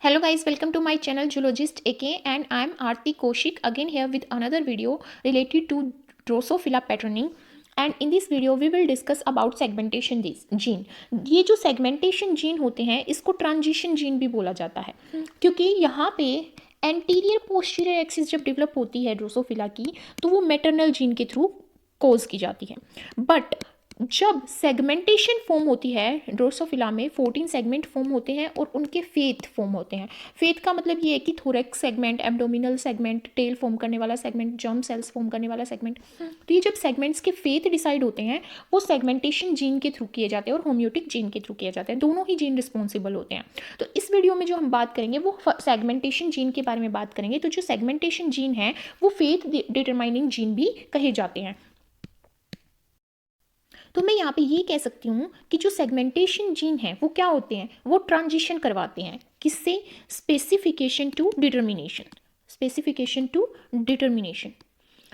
Hello guys, welcome to my channel Zoologist AK and I am Aarti Kaushik again here with another video related to Drosophila patterning. And in this video we will discuss about segmentation gene. ये जो segmentation gene होते हैं इसको transition gene भी बोला जाता है क्योंकि यहाँ पे एंटीरियर पोस्टीरियर एक्सिस जब डेवलप होती है ड्रोसोफिला की तो वो मैटरनल जीन के थ्रू कोज की जाती है। बट जब सेगमेंटेशन फॉर्म होती है ड्रोसोफिला में 14 सेगमेंट फॉर्म होते हैं और उनके फेथ फॉर्म होते हैं। फेथ का मतलब ये है कि thorax segment, abdominal segment, tail form करने वाला सेगमेंट, जर्म सेल्स फॉर्म करने वाला सेगमेंट। तो ये जब सेगमेंट्स के फेथ डिसाइड होते हैं वो सेगमेंटेशन जीन के थ्रू किए जाते हैं और होम्योटिक जीन के थ्रू किए जाते हैं। दोनों ही जीन रिस्पॉन्सिबल होते हैं। तो इस वीडियो में जो हम बात करेंगे वो सेगमेंटेशन जीन के बारे में बात करेंगे। तो जो सेगमेंटेशन जीन है वो फेथ डिटरमाइनिंग जीन भी कहे जाते हैं। तो मैं यहाँ पे ये कह सकती हूँ कि जो सेगमेंटेशन जीन है वो क्या होते हैं, वो ट्रांजिशन करवाते हैं किससे, specification to determination. Specification to determination,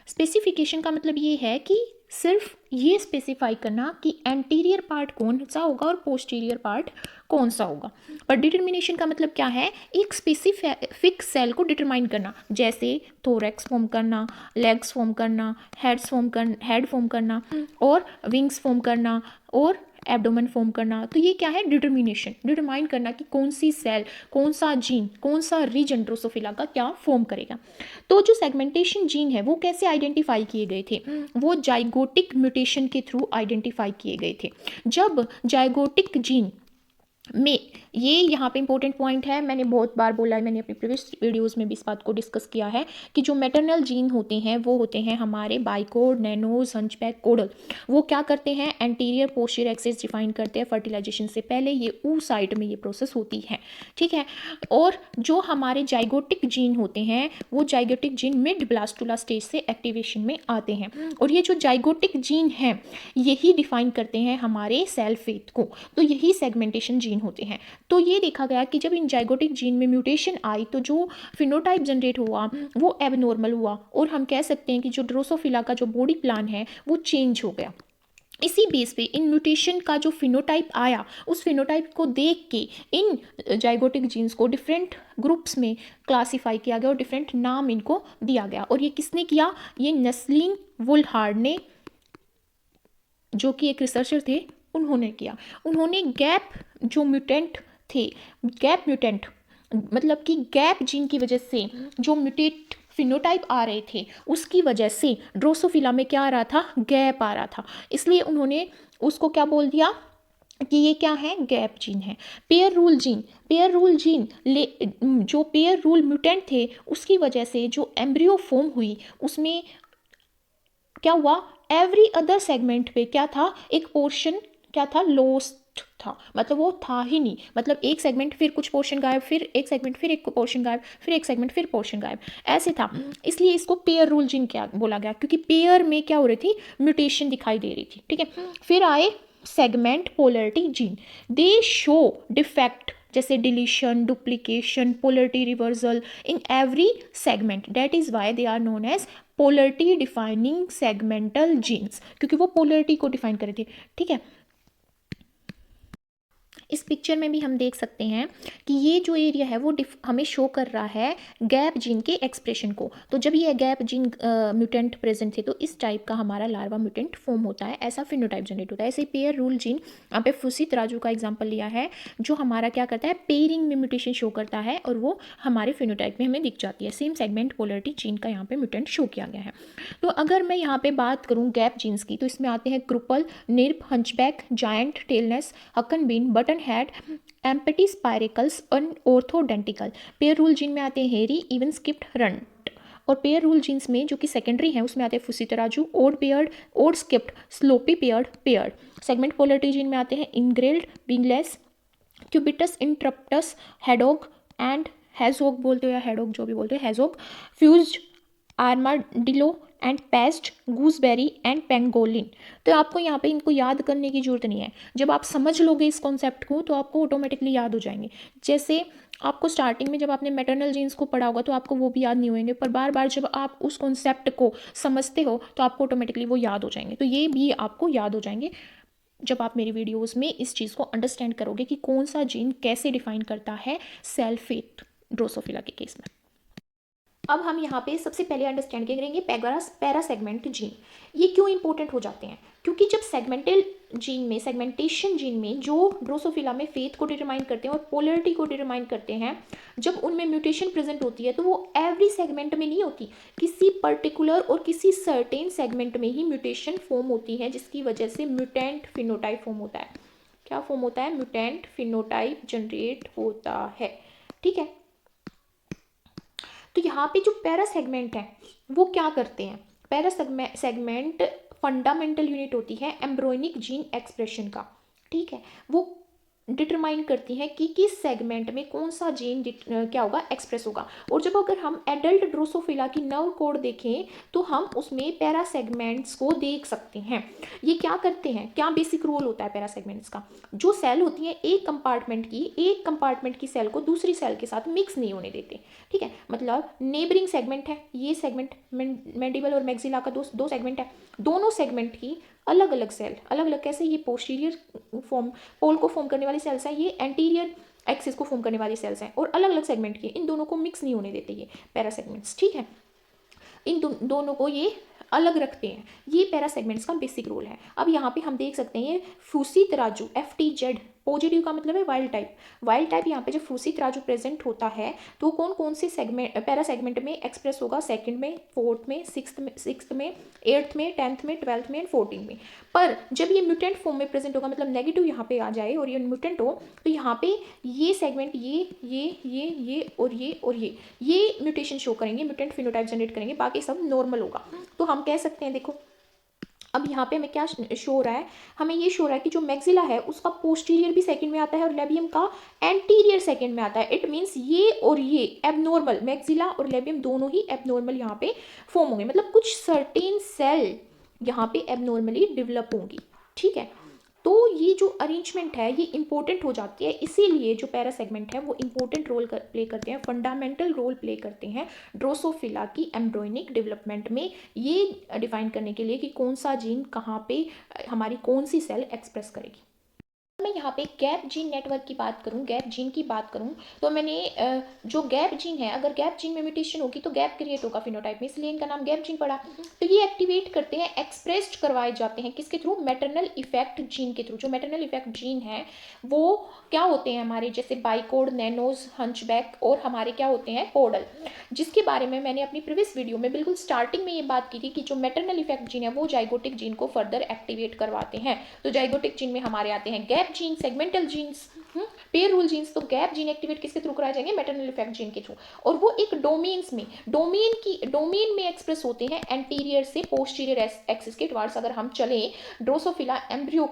specification का मतलब ये है कि सिर्फ ये स्पेसिफाई करना कि एंटीरियर पार्ट कौन सा होगा और पोस्टीरियर पार्ट कौन सा होगा। पर डिटर्मिनेशन का मतलब क्या है, एक स्पेसिफिक सेल को डिटरमाइन करना, जैसे थोरेक्स फॉर्म करना, लेग्स फॉर्म करना, हेड फॉर्म करना और विंग्स फॉर्म करना और एब्डोमेन फॉर्म करना। तो ये क्या है, डिटर्मिनेशन, डिटरमाइन करना कि कौन सी सेल, कौन सा जीन, कौन सा रीजन ड्रोसोफिला का क्या फॉर्म करेगा। तो जो सेगमेंटेशन जीन है वो कैसे आइडेंटिफाई किए गए थे, वो जाइगोटिक म्यूटेशन के थ्रू आइडेंटिफाई किए गए थे। जब जाइगोटिक जीन में, ये यहाँ पे इंपॉर्टेंट पॉइंट है, मैंने बहुत बार बोला है, मैंने अपनी प्रीवियस वीडियोस में भी इस बात को डिस्कस किया है कि जो मैटरनल जीन होते हैं वो होते हैं हमारे बाइकोड, नैनोज, हंचबैक, कोडल। वो क्या करते हैं, एंटीरियर पोस्टीरियर एक्सिस डिफाइन करते हैं फर्टिलाइजेशन से पहले, ये ऊ साइट में ये प्रोसेस होती है, ठीक है। और जो हमारे जाइगोटिक जीन होते हैं वो zygotic gene mid blastula stage से एक्टिवेशन में आते हैं और ये जो जाइगोटिक जीन है यही डिफाइन करते हैं हमारे सेल फेथ को। तो यही सेगमेंटेशन जीन होते हैं। तो ये देखा गया कि जब इन जाइगोटिक जीन में म्यूटेशन आई तो जो फिनोटाइप जनरेट हुआ वो एबनॉर्मल हुआ और हम कह सकते हैं कि जो ड्रोसोफिला का जो बॉडी प्लान है वो चेंज हो गया। इसी बेस पे इन म्यूटेशन का जो फिनोटाइप आया उस फिनोटाइप को देख के इन जाइगोटिक जीन्स को डिफरेंट ग्रुप्स में क्लासिफाई किया गया और डिफरेंट नाम इनको दिया गया। और ये किसने किया, ये नस्लिन वुलहार्ड ने, जो कि एक रिसर्चर थे, उन्होंने किया। उन्होंने गैप जो म्यूटेंट थे, गैप म्यूटेंट मतलब कि गैप जीन की वजह से जो म्यूटेट फिनोटाइप आ रहे थे उसकी वजह से ड्रोसोफिला में क्या आ रहा था, गैप आ रहा था। इसलिए उन्होंने उसको क्या बोल दिया कि ये क्या है, गैप जीन है। Pair rule gene, pair rule gene जो पेयर रूल म्यूटेंट थे उसकी वजह से जो एम्ब्रियो फॉर्म हुई उसमें क्या हुआ, एवरी अदर सेगमेंट पे क्या था, एक पोर्शन क्या था, लॉस्ट था, मतलब वो था ही नहीं। मतलब एक सेगमेंट फिर कुछ पोर्शन गायब, फिर एक सेगमेंट फिर एक पोर्शन गायब, फिर एक सेगमेंट फिर पोर्शन गायब, ऐसे था। इसलिए इसको पेयर रूल जीन क्या बोला गया, क्योंकि पेयर में क्या हो रही थी, म्यूटेशन दिखाई दे रही थी, ठीक है। फिर आए segment polarity gene, they show defect जैसे deletion, duplication, polarity reversal in every segment, that is why they are known as polarity defining segmental genes, क्योंकि वो पोलरिटी को डिफाइन कर रहे थे, ठीक है। इस पिक्चर में भी हम देख सकते हैं कि ये जो एरिया है वो हमें शो कर रहा है गैप जीन के एक्सप्रेशन को। तो जब ये गैप जीन म्यूटेंट प्रेजेंट थे तो इस टाइप का हमारा लार्वा म्यूटेंट फॉर्म होता है, ऐसा फिनोटाइप जनरेट होता है। ऐसे पेयर रूल जीन, यहाँ पे फुसी तराजू का एग्जाम्पल लिया है, जो हमारा क्या करता है, पेयरिंग में म्यूटेशन शो करता है और वो हमारे फिनोटाइप में हमें दिख जाती है। सेम सेगमेंट पोलरिटी जीन का यहाँ पे म्यूटेंट शो किया गया है। तो अगर मैं यहाँ पे बात करूँ गैप जीन्स की तो इसमें आते हैं Kruppel, knirps, hunchback, giant, tailless, huckebein, button head, empty spiracles और ऑर्थोडेंटिकल। पेयर रूल जीन में आते हैं हेरी, इवन स्किप्ड, रंट। और पेयर रूल जीन्स में जो कि सेकेंडरी हैं उसमें आते हैं fushi tarazu, odd paired, odd skipped, sloppy paired, paired. Segment polarity gene में आते हैं engrailed, wingless, cubitus interruptus, hedgehog and hedgehog बोलते हो या हेडोग जो भी बोलते हो, hedgehog, fused, armadillo and paste, gooseberry and pangolin. तो आपको यहाँ पे इनको याद करने की जरूरत नहीं है, जब आप समझ लोगे इस कॉन्सेप्ट को तो आपको ऑटोमेटिकली याद हो जाएंगे। जैसे आपको स्टार्टिंग में जब आपने मैटरनल जीन्स को पढ़ा होगा तो आपको वो भी याद नहीं होंगे, पर बार बार जब आप उस कॉन्सेप्ट को समझते हो तो आपको ऑटोमेटिकली वो याद हो जाएंगे। तो ये भी आपको याद हो जाएंगे। जब आप मेरी वीडियोस में इस चीज़ को अंडरस्टैंड करोगे कि कौन सा जीन कैसे डिफाइन करता है सेल फेट ड्रोसोफिला के केस में। अब हम यहाँ पे सबसे पहले अंडरस्टैंड करेंगे पैरासेगमेंट जीन। ये क्यों इंपॉर्टेंट हो जाते हैं? क्योंकि जब सेगमेंटेशन जीन में जो ड्रोसोफिला में फेथ को डिटरमाइन करते हैं और पोलरिटी को डिटरमाइन करते हैं, जब उनमें म्यूटेशन प्रेजेंट होती है तो वो एवरी सेगमेंट में नहीं होती, किसी पर्टिकुलर और किसी सर्टेन सेगमेंट में ही म्यूटेशन फॉर्म होती है, जिसकी वजह से म्यूटेंट फिनोटाइप फॉर्म होता है। क्या फॉर्म होता है? म्यूटेंट फिनोटाइप जनरेट होता है। ठीक है, तो यहाँ पे जो पैरा सेगमेंट है वो क्या करते हैं? पैरा सेगमेंट फंडामेंटल यूनिट होती है एम्ब्रोनिक जीन एक्सप्रेशन का। ठीक है, वो डिटरमाइन करती हैं कि किस सेगमेंट में कौन सा जीन क्या होगा, एक्सप्रेस होगा। और जब अगर हम एडल्ट ड्रोसोफिला की नर्व कोड देखें तो हम उसमें पैरा सेगमेंट्स को देख सकते हैं। ये क्या करते हैं, क्या बेसिक रोल होता है पैरा सेगमेंट्स का? जो सेल होती है एक कंपार्टमेंट की सेल को दूसरी सेल के साथ मिक्स नहीं होने देते। ठीक है, मतलब नेबरिंग सेगमेंट है, ये सेगमेंट मैंडिबल और मैक्सिला का दो सेगमेंट है, दोनों सेगमेंट की अलग अलग सेल, अलग अलग कैसे? ये पोस्टीरियर पोल को फॉर्म करने वाली सेल्स हैं, ये एंटीरियर एक्सिस को फॉर्म करने वाली सेल्स हैं, और अलग अलग सेगमेंट की, इन दोनों को मिक्स नहीं होने देते ये पैरा सेगमेंट्स। ठीक है, इन दोनों को ये अलग रखते हैं। ये पैरा सेगमेंट्स का बेसिक रोल है। अब यहाँ पे हम देख सकते हैं फूसी तराजू FTZ, पॉजिटिव का मतलब है वाइल्ड टाइप। यहाँ पे जब फूसी तराजू प्रेजेंट होता है तो कौन कौन से सेगमेंट पैरा सेगमेंट में एक्सप्रेस होगा? सेकंड में, फोर्थ में, सिक्स्थ में, एट्थ में, 10th में, 12th में एंड 14th में। पर जब ये म्यूटेंट फॉर्म में प्रेजेंट होगा, मतलब नेगेटिव यहाँ पे आ जाए और ये म्यूटेंट हो, तो यहाँ पे ये सेगमेंट ये और ये म्यूटेशन शो करेंगे, म्यूटेंट फिनोटाइप जनरेट करेंगे, बाकी सब नॉर्मल होगा। तो हम कह सकते हैं, देखो अब यहाँ पे हमें क्या शो हो रहा है? हमें ये शो हो रहा है कि जो मैक्सिला है उसका पोस्टीरियर भी सेकंड में आता है और लेबियम का एंटीरियर सेकंड में आता है। इट मीन्स ये और ये एबनॉर्मल, मैक्सिला और लेबियम दोनों ही एबनॉर्मल यहाँ पे फॉर्म होंगे, मतलब कुछ सर्टेन सेल यहाँ पे एबनॉर्मली डेवलप होंगी। ठीक है, तो ये जो अरेंजमेंट है ये इंपॉर्टेंट हो जाती है, इसीलिए जो पैरा सेगमेंट है वो इंपॉर्टेंट रोल प्ले करते हैं, फंडामेंटल रोल प्ले करते हैं ड्रोसोफिला की एम्ब्रोनिक डेवलपमेंट में, ये डिफाइन करने के लिए कि कौन सा जीन कहाँ पे हमारी कौन सी सेल एक्सप्रेस करेगी। मैं यहाँ पे गैप जीन नेटवर्क की बात करूँ, गैप जीन की बात करूँ, तो मैंने जो गैप जीन है, अगर गैप जीन में म्यूटेशन होगी तो गैप क्रिएट होगा फिनोटाइप में, इसलिए इनका नाम गैप जीन पड़ा। तो ये एक्टिवेट करते हैं, एक्सप्रेस्ड करवाए जाते हैं किसके थ्रू? मैटरनल इफेक्ट जीन के थ्रू। जो मैटरनल इफेक्ट जीन है वो क्या होते हैं हमारे, जैसे बाइकोड, नैनोज, हंचबैक और हमारे क्या होते हैं, पोडल, जिसके बारे में मैंने अपनी प्रीवियस वीडियो में बिल्कुल स्टार्टिंग में ये बात की थी कि जो मैटरनल इफेक्ट जीन है वो जाइगोटिक जीन को फर्दर एक्टिवेट करवाते हैं। तो जाइगोटिक जीन में हमारे आते हैं gap gene, segmental genes, pair rule genes. तो गैप जीन एक्टिवेट किसके थ्रू कराए जाएंगे? मैटरनल इफेक्ट जीन के थ्रू। और वो एक डोमेन में एक्सप्रेस होते हैं एंटीरियर से पोस्टीरियर एक्सिस के टुवर्ड्स। अगर हम चले ड्रोसोफिला एम्ब्रियो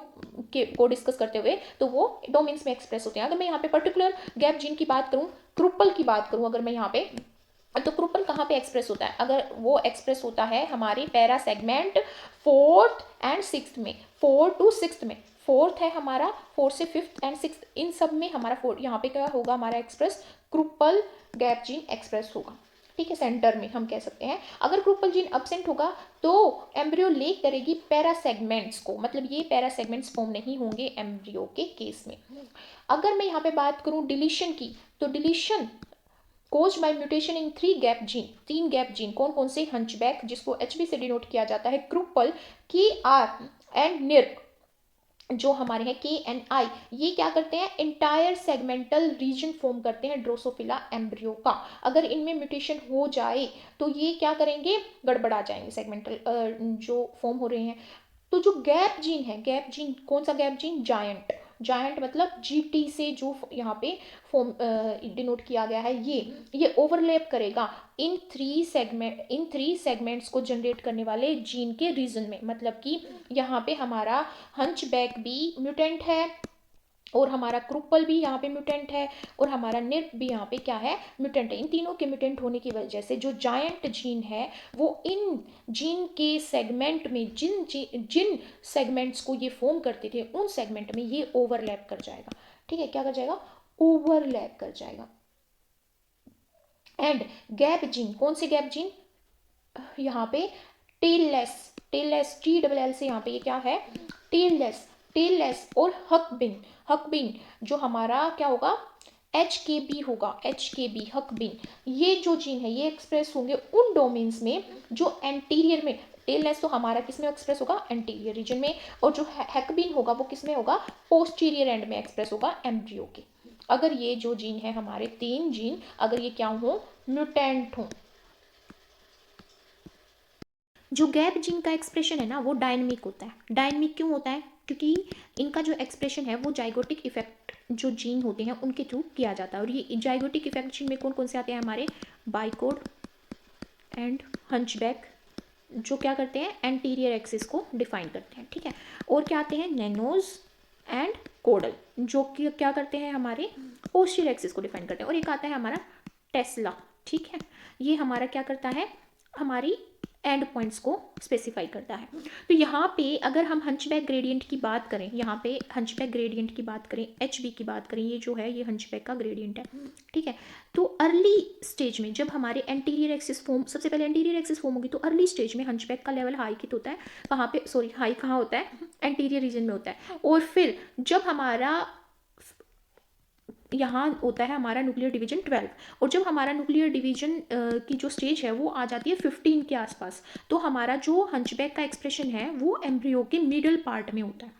को डिस्कस करते हुए तो वो डोमेन्स में एक्सप्रेस होते हैं। अगर मैं यहाँ पे पर्टिकुलर गैप जीन की बात करूँ, क्रुपल की बात करूँ अगर मैं यहाँ पे, तो क्रुपल कहाँ पे एक्सप्रेस होता है? अगर वो एक्सप्रेस होता है हमारे para segment 4th and 6th में, 4 to 6th में। 4th है हमारा, 4 से 5th एंड 6th, इन सब में हमारा यहाँ पे क्या होगा हमारा एक्सप्रेस? क्रुपल गैप जीन एक्सप्रेस होगा। ठीक है, सेंटर में हम कह सकते हैं। अगर क्रुपल जीन एब्सेंट होगा तो एम्ब्रियो लेक करेगी पैरा सेगमेंट्स को, मतलब ये पैरा सेगमेंट्स फॉर्म नहीं होंगे एम्ब्रियो के केस में। अगर मैं यहाँ पे बात करूँ डिलीशन की, तो deletion caused by mutation in 3 gap gene, 3 gap gene कौन कौन से? हंचबैक, जिसको HB से डिनोट किया जाता है, क्रुपल, KR एंड निर्क जो हमारे हैं KNI, ये क्या करते हैं? इंटायर सेगमेंटल रीजन फॉर्म करते हैं ड्रोसोफिला एम्ब्रियो का। अगर इनमें म्यूटेशन हो जाए तो ये क्या करेंगे? गड़बड़ा जाएंगे सेगमेंटल जो फॉर्म हो रहे हैं। तो जो गैप जीन है, गैप जीन कौन सा गैप जीन? जायंट मतलब GT से जो यहाँ पे फॉर्म डिनोट किया गया है, ये ओवरलैप करेगा इन 3 सेगमेंट्स को जनरेट करने वाले जीन के रीजन में। मतलब कि यहाँ पे हमारा हंचबैक भी म्यूटेंट है और हमारा क्रुपल भी यहाँ पे म्यूटेंट है और हमारा निर्क भी यहाँ पे क्या है? म्यूटेंट है। इन तीनों के म्यूटेंट होने की वजह से जो जायंट जीन है वो इन जीन के सेगमेंट में जिन सेगमेंट्स को ये फॉर्म करते थे उन सेगमेंट में ये ओवरलैप कर जाएगा। ठीक है, क्या कर जाएगा? ओवरलैप कर जाएगा। एंड गैप जीन, कौन से गैप जीन? यहाँ पे टेललेस TLL से यहाँ पे ये क्या है? टेललेस और हकबिन जो हमारा क्या होगा, HKB होगा, HKB हकबिन, ये जो जीन है ये एक्सप्रेस होंगे उन डोमेन्स में जो एंटीरियर में, टेललेस तो हमारा किस में एक्सप्रेस होगा, एंटीरियर रीजन में, और जो हैकबिन होगा वो किस में होगा, पोस्टीरियर एंड में एक्सप्रेस होगा, एम्ब्रियो के। अगर ये जो जीन है हमारे 3 जीन, अगर ये क्या हो, म्यूटेंट हो। जो गैप जीन का एक्सप्रेशन है ना वो डायनेमिक होता है। डायनेमिक क्यों होता है, क्योंकि इनका जो एक्सप्रेशन है वो जाइगोटिक इफेक्ट जो जीन होते हैं उनके थ्रू किया जाता है। और ये जाइगोटिक इफेक्ट जीन में कौन कौन से आते हैं, हमारे बाइकोड एंड हंचबैक, जो क्या करते हैं, एंटीरियर एक्सिस को डिफाइन करते हैं, ठीक है। और क्या आते हैं, नैनोज एंड कोडल, जो कि क्या करते हैं, हमारे पोस्टीरियर एक्सिस को डिफाइन करते हैं। और एक आता है हमारा टेस्ला, ठीक है, ये हमारा क्या करता है, हमारी एंड पॉइंट्स को स्पेसिफाई करता है। तो यहाँ पे अगर हम हंचबैक ग्रेडियंट की बात करें, यहाँ पे हंचबैक ग्रेडियंट की बात करें, HB की बात करें, ये जो है ये हंचबैक का ग्रेडियंट है, ठीक है। तो अर्ली स्टेज में जब हमारे एंटीरियर एक्सिस फॉर्म, सबसे पहले एंटीरियर एक्सिस फॉर्म होगी, तो अर्ली स्टेज में हंचबैक का लेवल हाई कित होता है, कहाँ पे, सॉरी हाई कहाँ होता है, एंटीरियर रीजन में होता है। और फिर जब हमारा यहाँ होता है हमारा न्यूक्लियर डिवीजन 12, और जब हमारा न्यूक्लियर डिवीजन की जो स्टेज है वो आ जाती है 15 के आसपास, तो हमारा जो हंचबैक का एक्सप्रेशन है वो एम्ब्रियो के मिडल पार्ट में होता है,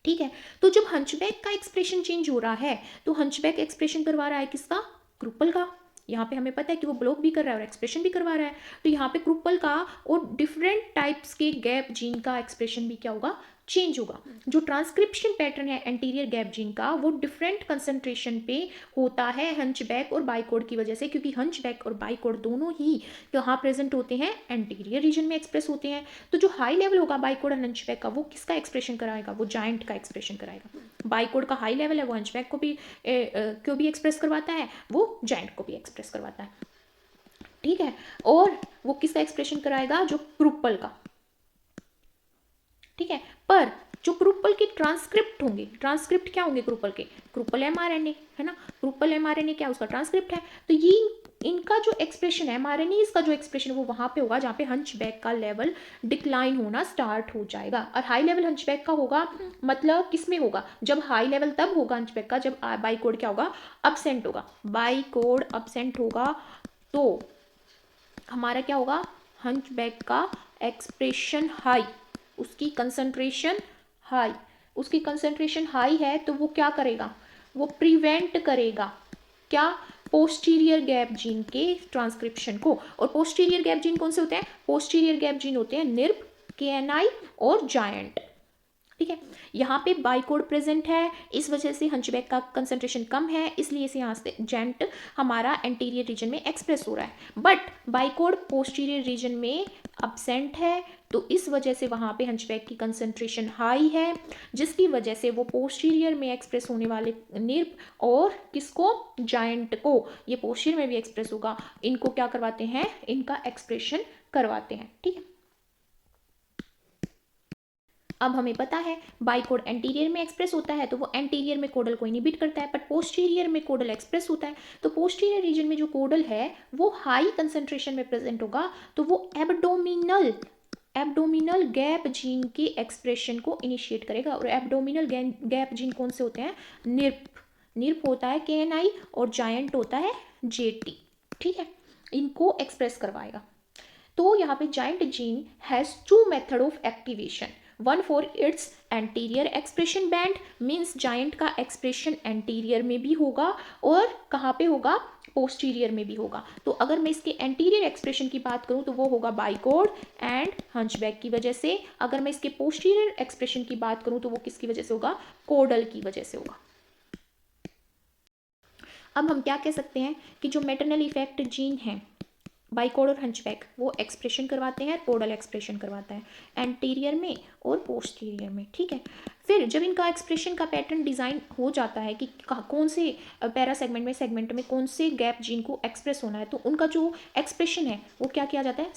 ठीक है। तो जब हंचबैक का एक्सप्रेशन चेंज हो रहा है, तो हंचबैक एक्सप्रेशन करवा रहा है किसका, क्रूपल का। यहाँ पे हमें पता है कि वो ब्लॉक भी कर रहा है और एक्सप्रेशन भी करवा रहा है, तो यहाँ पे क्रूपल का और डिफरेंट टाइप्स के गैप जीन का एक्सप्रेशन भी क्या होगा, चेंज होगा। जो ट्रांसक्रिप्शन पैटर्न है एंटीरियर गैप जीन का वो डिफरेंट कंसंट्रेशन पे होता है हंचबैक और बाइकोड की वजह से, क्योंकि हंचबैक और बाइकोड दोनों ही कहाँ प्रेजेंट होते हैं, एंटीरियर रीजन में एक्सप्रेस होते हैं। तो जो हाई लेवल होगा बाइकोड और हंचबैक का, वो किसका एक्सप्रेशन कराएगा, वो जायंट का एक्सप्रेशन कराएगा। बाइकोड का हाई लेवल है, वो हंचबैक को भी क्यों भी एक्सप्रेस करवाता है, वो जायंट को भी एक्सप्रेस करवाता है, ठीक है। और वो किसका एक्सप्रेशन कराएगा, जो क्रूपल का, ठीक है। पर जो क्रूपल के ट्रांसक्रिप्ट होंगे, ट्रांसक्रिप्ट क्या होंगे क्रूपल के, क्रूपल mRNA है ना, क्रूपल mRNA क्या उसका ट्रांसक्रिप्ट है। तो ये इनका जो एक्सप्रेशन है mRNA, इसका जो एक्सप्रेशन है वो वहां पे होगा जहाँ पे हंचबैक का लेवल डिक्लाइन होना स्टार्ट हो जाएगा। और हाई लेवल हंचबैक का होगा, मतलब किस में होगा, जब हाई लेवल तब होगा हंचबैक का जब बाइकोड क्या होगा, अब्सेंट होगा, बाइकोड अब्सेंट होगा, तो हमारा क्या होगा, हंचबैक का एक्सप्रेशन हाई, उसकी कंसंट्रेशन हाई, उसकी कंसंट्रेशन हाई है तो वो क्या करेगा, वो प्रिवेंट करेगा क्या, पोस्टीरियर गैप जीन के ट्रांसक्रिप्शन को। और पोस्टीरियर गैप जीन कौन से होते हैं, पोस्टीरियर गैप जीन होते हैं निर्प, KNI और जायंट, ठीक है। यहाँ पे बाइकोड प्रेजेंट है, इस वजह से हंचबैक का कंसंट्रेशन कम है, इसलिए से यहाँ से जेंट हमारा एंटीरियर रीजन में एक्सप्रेस हो रहा है। बट बाइकोड पोस्टीरियर रीजन में अब्सेंट है, तो इस वजह से वहाँ पे हंचबैक की कंसंट्रेशन हाई है, जिसकी वजह से वो पोस्टीरियर में एक्सप्रेस होने वाले निर्प और किसको, जायंट को, ये पोस्टीरियर में भी एक्सप्रेस होगा, इनको क्या करवाते हैं, इनका एक्सप्रेशन करवाते हैं, ठीक है। अब हमें पता है बाइकोड एंटीरियर में एक्सप्रेस होता है, तो वो एंटीरियर में कोडल को इनहिबिट करता है, बट पोस्टीरियर में कोडल एक्सप्रेस होता है, तो पोस्टीरियर रीजन में जो कोडल है वो हाई कंसंट्रेशन में प्रेजेंट होगा, तो वो एब्डोमिनल गैप जीन के एक्सप्रेशन को इनिशिएट करेगा। और एब्डोमिनल गैप जीन कौन से होते हैं, निर्प होता है KNI और जायंट होता है JT, ठीक है, इनको एक्सप्रेस करवाएगा। तो यहाँ पे giant gene has 2 method of activation, one for its anterior expression band, means giant का एक्सप्रेशन एंटीरियर में भी होगा और कहाँ पे होगा, पोस्टीरियर में भी होगा। तो अगर मैं इसके एंटीरियर एक्सप्रेशन की बात करूँ तो वो होगा बाइकोड एंड हंचबैक की वजह से, अगर मैं इसके पोस्टीरियर एक्सप्रेशन की बात करूँ तो वो किसकी वजह से होगा, कोडल की वजह से होगा। अब हम क्या कह सकते हैं कि जो मैटरनल इफेक्ट जीन है बाइकोड और हंचबैक, वो एक्सप्रेशन करवाते हैं, कोडल एक्सप्रेशन करवाता है एंटीरियर में और पोस्टीरियर में, ठीक है। फिर जब इनका एक्सप्रेशन का पैटर्न डिज़ाइन हो जाता है कि कौन से पैरा सेगमेंट में कौन से गैप जीन को एक्सप्रेस होना है, तो उनका जो एक्सप्रेशन है वो क्या किया जाता है,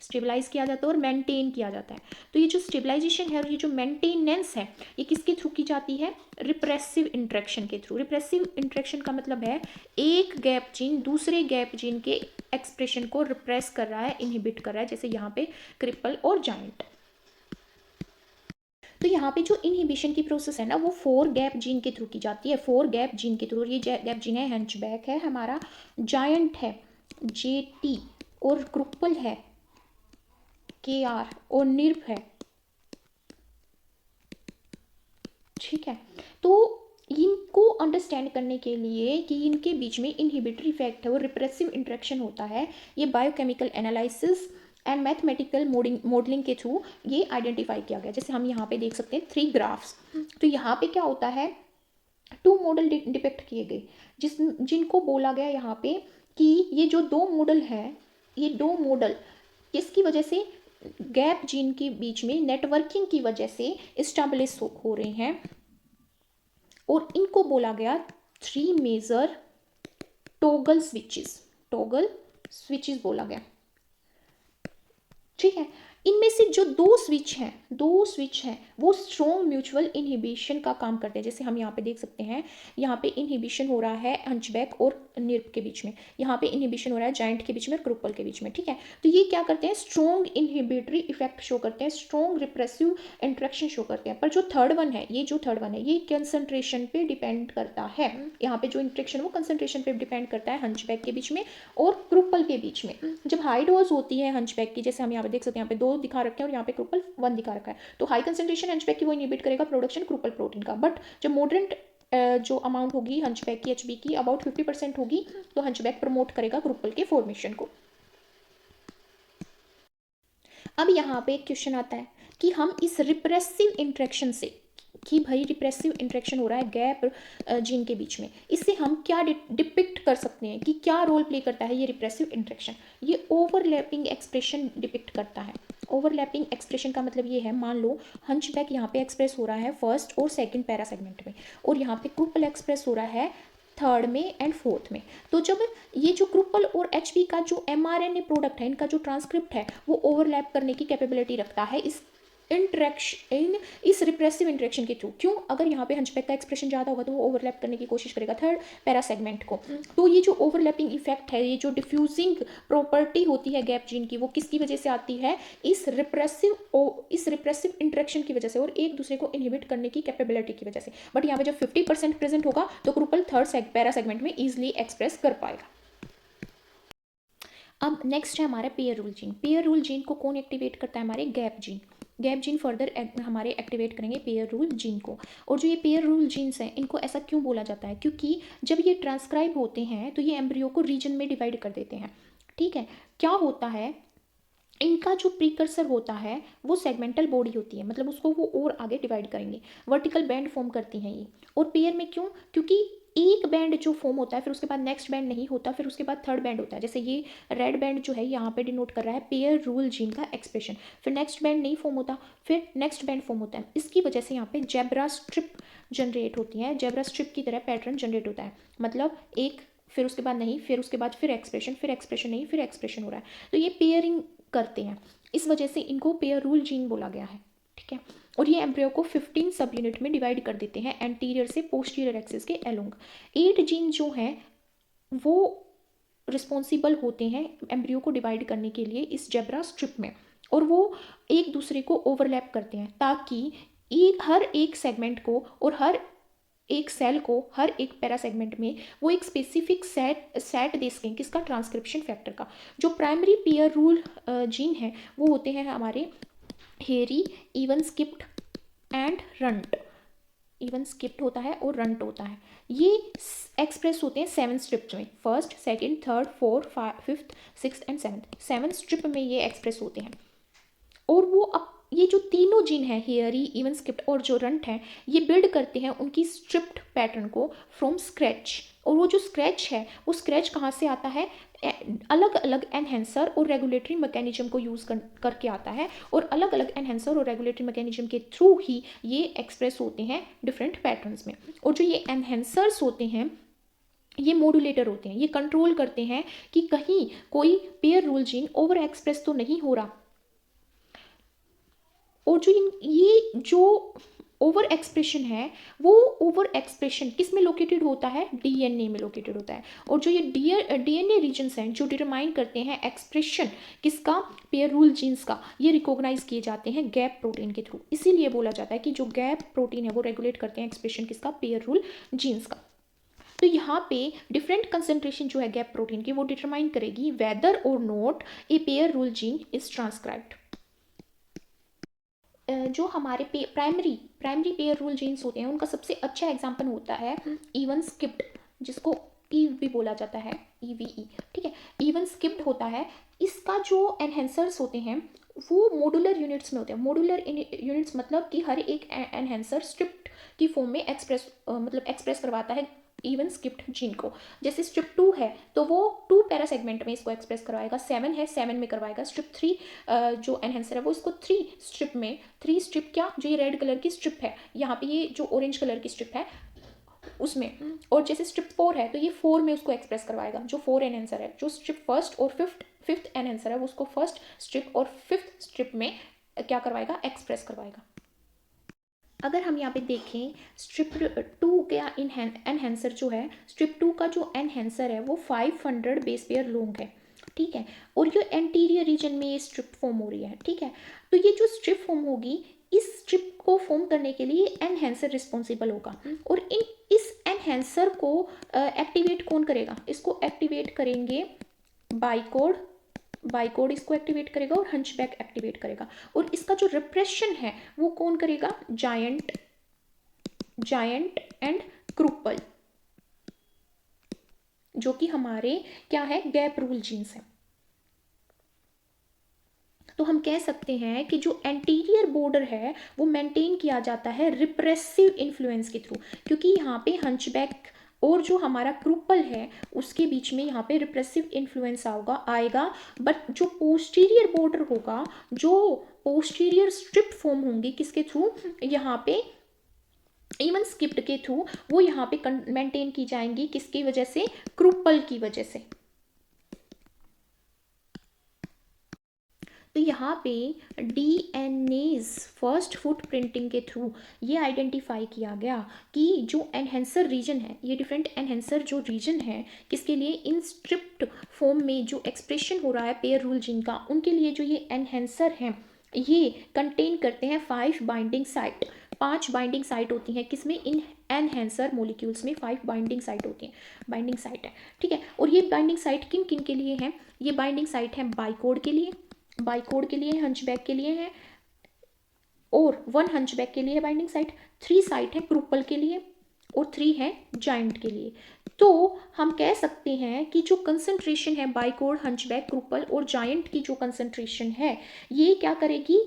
स्टेबलाइज किया जाता है और मेंटेन किया जाता है। तो ये जो स्टेबलाइजेशन है और ये जो मेंटेनेंस है, ये किसके थ्रू की जाती है, रिप्रेसिव इंट्रैक्शन के थ्रू। रिप्रेसिव इंट्रैक्शन का मतलब है एक गैप जीन दूसरे गैप जीन के एक्सप्रेशन को रिप्रेस कर रहा है, इनहिबिट कर रहा है, जैसे यहाँ पे क्रिपल और जायंट। तो यहाँ पे जो इनहिबिशन की प्रोसेस है ना वो 4 गैप जीन के थ्रू की जाती है, 4 गैप जीन के थ्रू। ये गैप जीन है हंचबैक है हमारा, जायंट है JT, और क्रुपल है KR, और निर्भ है। ठीक है, तो इनको अंडरस्टैंड करने के लिए कि इनके बीच में इनहिबिटरी इफेक्ट है और रिप्रेसिव इंटरेक्शन होता है, ये biochemical analysis and mathematical modelling के थ्रू ये आइडेंटिफाई किया गया। जैसे हम यहाँ पे देख सकते हैं 3 ग्राफ्स। तो यहाँ पे क्या होता है, 2 मॉडल डिपिक्ट किए गए जिनको बोला गया यहाँ पे कि ये जो 2 मॉडल हैं, ये 2 मॉडल किसकी वजह से, गैप जीन के बीच में नेटवर्किंग की वजह से इस्टेब्लिश हो रहे हैं, और इनको बोला गया 3 मेजर टॉगल स्विचेस बोला गया। ठीक है, इनमें से जो 2 स्विच हैं वो स्ट्रॉन्ग म्यूचुअल इनहिबिशन का काम करते हैं। जैसे हम यहाँ पे देख सकते हैं, यहाँ पे इनहिबिशन हो रहा है हंचबैक और निर्भ के बीच में, यहाँ पे इनहिबिशन हो रहा है जायंट के बीच में और क्रुपल के बीच में। ठीक है, तो ये क्या करते हैं, स्ट्रॉन्ग इनहिबिटरी इफेक्ट शो करते हैं, स्ट्रॉन्ग रिप्रेसिव इंट्रैक्शन शो करते हैं। पर जो थर्ड वन है ये कंसंट्रेशन पे डिपेंड करता है। यहाँ पे जो इंट्रैक्शन वो कंसंट्रेशन पे डिपेंड करता है हंचबैक के बीच में और क्रुपल के बीच में। जब हाई डोज होती है हंचबैक की, जैसे हम यहाँ पे देख सकते हैं, यहाँ पे 2 दिखा रखे हैं और यहाँ पे क्रुपल 1 दिखा रखा है, तो हाई कंसंट्रेशन हंचबैक की वो इनहिबिट करेगा प्रोडक्शन क्रुपल प्रोटीन का। बट जब मॉडरेट जो अमाउंट होगी हंचबैक की HB की अबाउट 50% होगी, तो हंचबैक प्रमोट करेगा क्रुपल के फॉर्मेशन को। अब यहाँ पे एक क्वेश्चन आता है कि हम इस रिप्रेसिव इंट्रैक्शन से, कि भाई रिप्रेसिव इंट्रैक्शन हो रहा है गैप जीन के बीच में, इससे हम क्या डिपिक्ट कर सकते हैं कि क्या रोल प्ले करता है ये रिप्रेसिव इंट्रैक्शन। ये ओवरलैपिंग एक्सप्रेशन डिपिक्ट करता है। ओवरलैपिंग एक्सप्रेशन का मतलब ये है, मान लो हंचबैक यहाँ पे एक्सप्रेस हो रहा है फर्स्ट और सेकंड पैरा सेगमेंट में, और यहाँ पे क्रुपल एक्सप्रेस हो रहा है थर्ड में एंड फोर्थ में। तो जब ये जो क्रुपल और HB का जो mRNA प्रोडक्ट है, इनका जो ट्रांसक्रिप्ट है, वो ओवरलैप करने की कैपेबिलिटी रखता है इस रिप्रेसिव इंट्रैक्शन के थ्रू। क्यों, अगर यहाँ पे हंचबैक का एक्सप्रेशन ज़्यादा होगा तो वो ओवरलैप करने की कोशिश करेगा थर्ड पैरा सेगमेंट को। तो ये जो ओवरलैपिंग इफेक्ट है, ये जो डिफ्यूजिंग प्रॉपर्टी होती है गैप जीन की, वो किसकी वजह से आती है, इस रिप्रेसिव इंट्रैक्शन की वजह से और एक दूसरे को इनहिबिट करने की कैपेबिलिटी की वजह से। बट यहाँ पे जब 50% प्रेजेंट होगा तो क्रुपल थर्ड पैरा सेगमेंट में ईजिली एक्सप्रेस कर पाएगा। अब नेक्स्ट है हमारा pair rule gene. Pair rule gene को कौन एक्टिवेट करता है, हमारे गैप जीन फर्दर हमारे एक्टिवेट करेंगे पेयर रूल जीन को। और जो ये पेयर रूल जीन्स हैं, इनको ऐसा क्यों बोला जाता है, क्योंकि जब ये ट्रांसक्राइब होते हैं तो ये एम्ब्रियो को रीजन में डिवाइड कर देते हैं। ठीक है, क्या होता है, इनका जो प्रीकर्सर होता है वो सेगमेंटल बॉडी होती है, मतलब उसको वो और आगे डिवाइड करेंगे, वर्टिकल बैंड फॉर्म करती हैं ये। और पेयर में क्यों, क्योंकि एक बैंड जो फॉर्म होता है फिर उसके बाद नेक्स्ट बैंड नहीं होता, फिर उसके बाद थर्ड बैंड होता है। जैसे ये रेड बैंड जो है यहाँ पे डिनोट कर रहा है पेयर रूल जीन का एक्सप्रेशन, फिर नेक्स्ट बैंड नहीं फॉर्म होता, फिर नेक्स्ट बैंड फॉर्म होता है। इसकी वजह से यहाँ पे जेब्रा स्ट्रिप जनरेट होती है, जेब्रा स्ट्रिप की तरह पैटर्न जनरेट होता है, मतलब एक फिर उसके बाद नहीं, फिर उसके बाद फिर एक्सप्रेशन नहीं, फिर एक्सप्रेशन हो रहा है। तो ये पेयरिंग करते हैं, इस वजह से इनको पेयर रूल जीन बोला गया है। ठीक है, और ये एम्ब्रियो को 15 सब यूनिट में डिवाइड कर देते हैं एंटीरियर से पोस्टीरियर एक्सिस के अलोंग। 8 जीन जो हैं वो रिस्पॉन्सिबल होते हैं एम्ब्रियो को डिवाइड करने के लिए इस जेब्रा स्ट्रिप में, और वो एक दूसरे को ओवरलैप करते हैं ताकि हर एक सेगमेंट को और हर एक सेल को हर एक पैरा सेगमेंट में वो एक स्पेसिफिक सेट दे सकें किसका, ट्रांसक्रिप्शन फैक्टर का। जो प्राइमरी पेयर रूल जीन है वो होते हैं हमारे हेरी, even skipped and runt. Even skipped होता है और रंट होता है। ये एक्सप्रेस होते हैं 7 स्ट्रिप्स में, first, second, third, fourth, fifth, sixth and seventh. 7 strip में ये एक्सप्रेस होते हैं। और वो अब ये जो तीनों जीन है, हेयरी, इवन स्किप्ड और जो रंट है, ये बिल्ड करते हैं उनकी स्ट्रिप्ड पैटर्न को फ्रॉम स्क्रैच। और वो जो स्क्रैच है, वो स्क्रैच कहाँ से आता है, अलग अलग एनहेंसर और रेगुलेटरी मैकेनिज्म को यूज़ करके आता है, और अलग अलग एनहेंसर और रेगुलेटरी मैकेनिज्म के थ्रू ही ये एक्सप्रेस होते हैं डिफरेंट पैटर्न्स में। और जो ये एनहेंसर्स होते हैं, ये मॉड्यूलेटर होते हैं, ये कंट्रोल करते हैं कि कहीं कोई pair rule gene over express तो नहीं हो रहा। और ये जो ओवर एक्सप्रेशन है, वो ओवर एक्सप्रेशन किस में लोकेटेड होता है, डीएनए में लोकेटेड होता है। और जो ये डीएनए रीजन्स हैं जो डिटरमाइन करते हैं एक्सप्रेशन किसका, पेयर रूल जीन्स का, ये रिकॉग्नाइज किए जाते हैं गैप प्रोटीन के थ्रू। इसीलिए बोला जाता है कि जो गैप प्रोटीन है वो रेगुलेट करते हैं एक्सप्रेशन किसका, पेयर रूल जीन्स का। तो यहाँ पे डिफरेंट कंसेंट्रेशन जो है गैप प्रोटीन की वो डिटरमाइन करेगी वेदर और not a pair rule gene is transcribed. जो हमारे प्राइमरी पेयर रूल जीन्स होते हैं उनका सबसे अच्छा एग्जाम्पल होता है इवन स्किप्ड, जिसको ईव भी बोला जाता है, ईवीई, ठीक है, इवन स्किप्ड होता है। इसका जो एनहेंसर्स होते हैं वो मॉड्यूलर यूनिट्स में होते हैं। मॉड्यूलर यूनिट्स मतलब कि हर एक एनहेंसर स्ट्रिप्ड की फॉर्म में एक्सप्रेस करवाता है इवन स्किप्ड जीन को। जैसे स्ट्रिप 2 है तो वो 2 पैरा सेगमेंट में इसको एक्सप्रेस करवाएगा, 7 है 7 में करवाएगा, स्ट्रिप 3 जो एनहेंसर है वो इसको 3 स्ट्रिप में, 3 स्ट्रिप क्या, जो ये रेड कलर की स्ट्रिप है, यहाँ पे ये जो ऑरेंज कलर की स्ट्रिप है उसमें, और जैसे स्ट्रिप 4 है तो ये 4 में उसको एक्सप्रेस करवाएगा, जो 4 एनहेंसर है। जो स्ट्रिप फर्स्ट और फिफ्थ एनहेंसर है वो उसको फर्स्ट स्ट्रिप और फिफ्थ स्ट्रिप में क्या करवाएगा, एक्सप्रेस करवाएगा। अगर हम यहाँ पे देखें स्ट्रिप 2 का एनहेंसर जो है, स्ट्रिप 2 का जो एनहेंसर है वो 500 बेस पेयर लॉन्ग है, ठीक है, और ये एंटीरियर रीजन में ये स्ट्रिप फॉर्म हो रही है, ठीक है। तो ये जो स्ट्रिप फॉर्म होगी, इस स्ट्रिप को फॉर्म करने के लिए एनहेंसर रिस्पॉन्सिबल होगा, और इस एनहेंसर को एक्टिवेट कौन करेगा, इसको एक्टिवेट करेंगे बाइकोड इसको एक्टिवेट करेगा और हंचबैक एक्टिवेट करेगा। और इसका जो रिप्रेशन है वो कौन करेगा, जायंट एंड क्रूपल, जो कि हमारे क्या है, गैप रूल जीन्स है। तो हम कह सकते हैं कि जो एंटीरियर बॉर्डर है वो मेंटेन किया जाता है रिप्रेसिव इन्फ्लुएंस के थ्रू, क्योंकि यहाँ पे हंचबैक और जो हमारा क्रूपल है उसके बीच में यहाँ पे रिप्रेसिव इन्फ्लुएंस आएगा। बट जो पोस्टीरियर बॉर्डर होगा, जो पोस्टीरियर स्ट्रिप फॉर्म होंगी किसके थ्रू, यहाँ पे इवन स्किप्ड के थ्रू, वो यहाँ पे मेंटेन की जाएंगी किसकी वजह से, क्रूपल की वजह से। तो यहाँ पे डीएनएज फर्स्ट फुटप्रिंटिंग के थ्रू ये आइडेंटिफाई किया गया कि जो एनहेंसर रीजन है, ये डिफरेंट एनहेंसर जो रीजन है किसके लिए, इन स्ट्रिप्ड फॉर्म में जो एक्सप्रेशन हो रहा है पेयर रूल जीन का, उनके लिए जो ये एनहेंसर हैं ये कंटेन करते हैं 5 बाइंडिंग साइट। 5 बाइंडिंग साइट होती हैं किसमें, इन एनहेंसर मॉलिक्यूल्स में 5 बाइंडिंग साइट होती हैं, बाइंडिंग साइट है, ठीक है। और ये बाइंडिंग साइट किन किन के लिए हैं, ये बाइंडिंग साइट है बाइकोड के लिए, हंचबैक के लिए है, और 1 हंचबैक के लिए है बाइंडिंग साइट, 3 साइट है क्रूपल के लिए, और 3 है जायंट के लिए। तो हम कह सकते हैं कि जो कंसंट्रेशन है बाइकोड, हंचबैक, क्रूपल और जायंट की जो कंसंट्रेशन है ये क्या करेगी,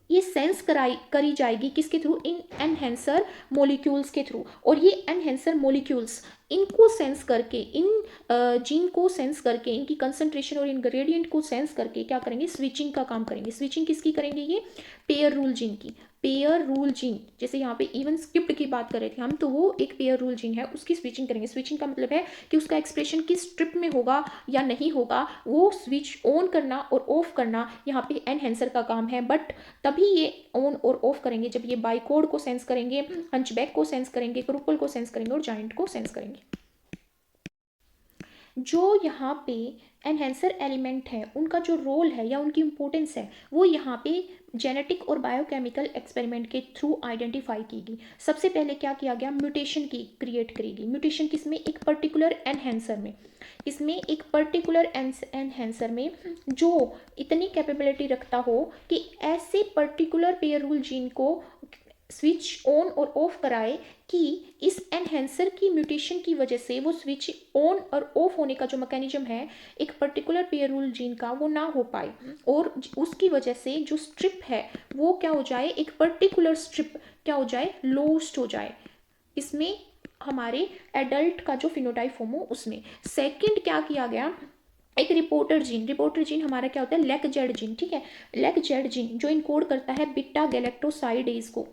ये सेंस करी जाएगी किसके थ्रू, इन एनहेंसर मॉलिक्यूल्स के थ्रू। और ये एनहेंसर मॉलिक्यूल्स इनको सेंस करके, इन जीन को सेंस करके, इनकी कंसंट्रेशन और इन ग्रेडियंट को सेंस करके क्या करेंगे, स्विचिंग का काम करेंगे। स्विचिंग किसकी करेंगे, ये पेयर रूल जीन की। पेयर रूल जीन, जैसे यहाँ पे इवन स्किप्ड की बात कर रहे थे हम, तो वो एक पेयर रूल जीन है, उसकी स्विचिंग करेंगे। स्विचिंग का मतलब है कि उसका एक्सप्रेशन किस स्ट्रिप में होगा या नहीं होगा, वो स्विच ऑन करना और ऑफ करना यहाँ पे एनहेंसर का काम है। बट तभी ये ऑन और ऑफ करेंगे जब ये बाइकोड को सेंस करेंगे, हंचबैक को सेंस करेंगे, क्रूपल को सेंस करेंगे और जायंट को सेंस करेंगे। जो यहाँ पे एनहेंसर एलिमेंट है उनका जो रोल है या उनकी इंपॉर्टेंस है वो यहाँ पे जेनेटिक और बायोकेमिकल एक्सपेरिमेंट के थ्रू आइडेंटिफाई की गई। सबसे पहले क्या किया गया, म्यूटेशन की क्रिएट करेगी। म्यूटेशन किसमें, एक पर्टिकुलर एनहेंसर में, इसमें एक पर्टिकुलर एनहेंसर में जो इतनी कैपेबिलिटी रखता हो कि ऐसे पर्टिकुलर पेयर रूल जीन को स्विच ऑन और ऑफ कराए कि इस एनहेंसर की म्यूटेशन की वजह से वो स्विच ऑन और ऑफ होने का जो मैकेनिज्म है एक पर्टिकुलर पेयर रूल जीन का वो ना हो पाए, और उसकी वजह से जो स्ट्रिप है वो क्या हो जाए, एक पर्टिकुलर स्ट्रिप क्या हो जाए, लॉस्ट हो जाए। इसमें हमारे एडल्ट का जो फिनोटाइप फॉर्म हो उसमें। सेकंड क्या किया गया, एक रिपोर्टर जीन हमारा क्या होता है, लेक जेड जीन, ठीक है, लेक जेड जीन जो इनकोड करता है बीटा गैलेक्टोसाइडेज को।